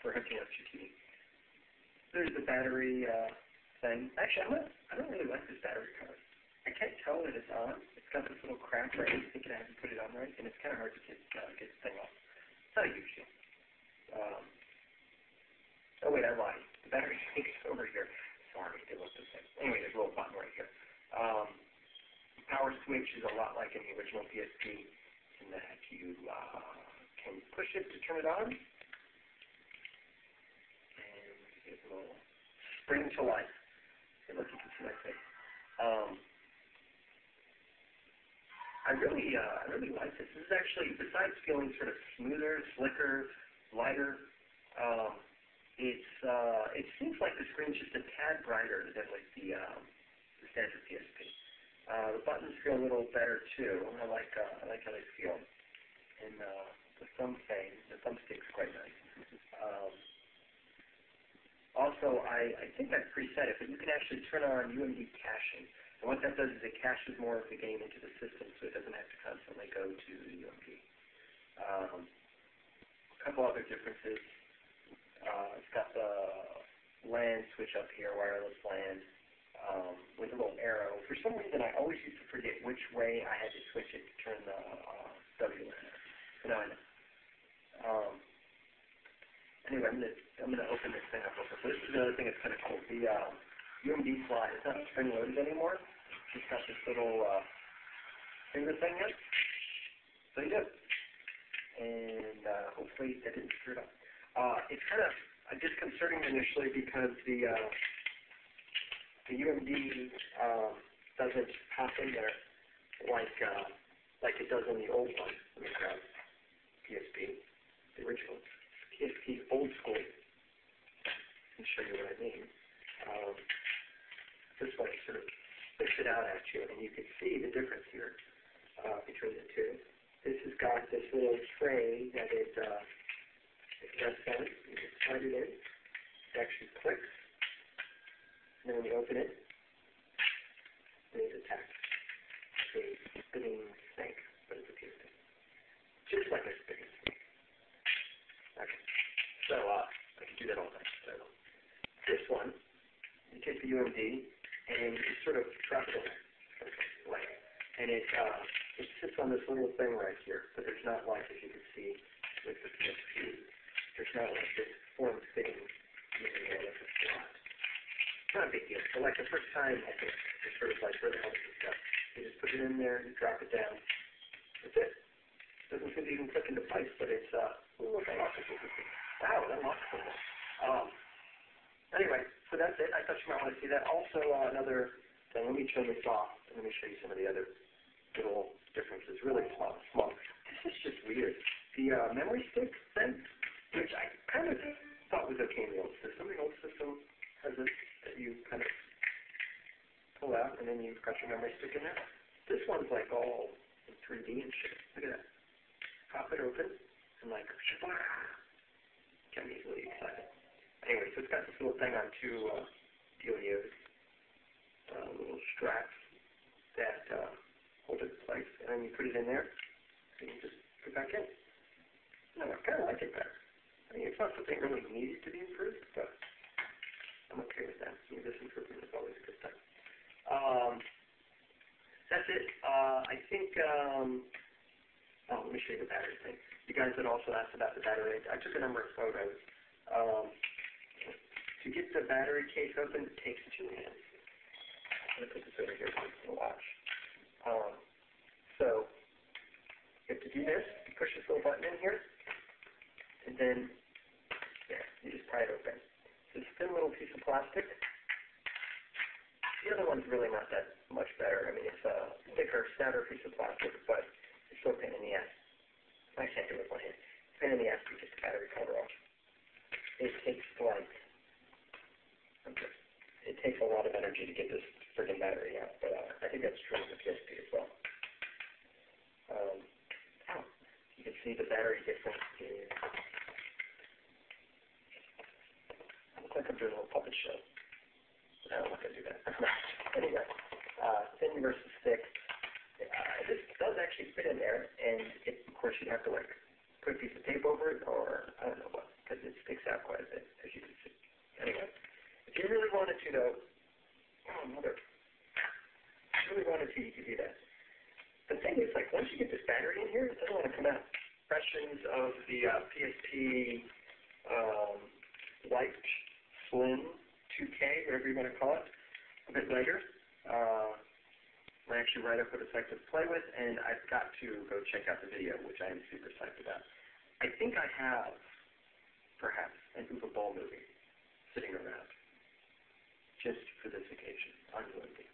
for hooking up to your TV. There's the battery thing. Actually, I don't really like this battery card. I can't tell that it's on. It's got this little crack right. I think I haven't put it on right, and it's kind of hard to get the thing off. It's not a huge deal. Oh wait, I lied. The battery is over here. Sorry, it looks the same. Anyway, there's a little button right here. Power switch is a lot like in the original PSP in that you can push it to turn it on, and it will spring to life. Hey, look, you can see my face. I really like this. This is actually, besides feeling sort of smoother, slicker, lighter, it seems like the screen's just a tad brighter than with the standard PSP. The buttons feel a little better too. I like how they feel. And the thumbstick's quite nice. Also, I think I've preset it, but you can actually turn on UMD caching. And what that does is it caches more of the game into the system, so it doesn't have to constantly go to the UMD. A couple other differences. It's got the LAN switch up here, wireless LAN, with a little arrow. For some reason, I always used to forget which way I had to switch it to turn the WLAN. So now I know. Anyway, I'm gonna open this thing up real quick. This is the other thing that's kind of cool. The UMD slide is not spring loaded anymore. It's got this little finger thing in. So you do. And hopefully that didn't screw it up. It's kind of disconcerting initially because the UMD doesn't pop in there like it does in the old one. Let me grab PSP, the original PSP old school. Let me show you what I mean. This one sort of spits it out at you, and you can see the difference here between the two. This has got this little tray that it rests on. You can slide it in. It actually clicks. And then when you open it, it attacks a spinning snake, but it's a PSP. Just like a spinning snake. Okay. So I can do that all night. So this one, you take the UMD and you sort of drop it in there. And it sits on this little thing right here, but there's not like, as you can see with the PSP, there's not like this form-fitting material like a slot. It's not a big deal. So like the first time, I think, it's sort of like, where the hell is this stuff? You just put it in there, you drop it down. That's it. Doesn't seem to even click into place, but it's, look, I lost it. Wow, that lost it. Anyway, so that's it. I thought you might want to see that. Also, another thing, let me turn this off, and let me show you some of the other little differences. Really small. This is just weird. The memory stick thing, which I kind of thought was okay in the old system. The old system has this that you kind of pull out, and then you've got your memory stick in there. This one's like all in 3D and shit. Look at that. Pop it open, and like, get me really excited. Anyway, so it's got this little thing on two dealios, little straps that hold it in place, and then you put it in there, and you just put it back in. No, I kind of like it better. I mean, it's not something really needed to be improved, but I'm okay with that. I mean, this improvement is always a good thing. That's it. I think, let me show you the battery thing. You guys had also asked about the battery. I took a number of photos. To get the battery case open, it takes 2 hands. I'm going to put this over here so you can watch. So, you have to do this. You push this little button in here, and then, there, you just pry it open. It's a thin little piece of plastic. The other one's really not that much better. I mean, it's a thicker, stouter piece of plastic, but it's still a pain in the ass. I can't do it with one hand. It's a pain in the ass to get the battery cover off. It takes like, it takes a lot of energy to get this friggin' battery out, but I think that's true of the PSP as well. You can see the battery difference is, I look like I'm doing a little puppet show. No, I'm not going to do that. Anyway, thin versus thick. This does actually fit in there, and of course you'd have to like put a piece of tape over it, or I don't know what. because it sticks out quite a bit, as you can see. Anyway, if you really wanted to, though, oh, mother, if you really wanted to, you could do that. The thing is, like, once you get this battery in here, it doesn't want to come out. Impressions of the PSP Lite Slim 2K, whatever you want to call it, a bit later. I actually write up what it's like to play with, and I've got to go check out the video, which I am super psyched about. I think I have, perhaps, an Uwe Boll movie sitting around just for this occasion. I'm going to.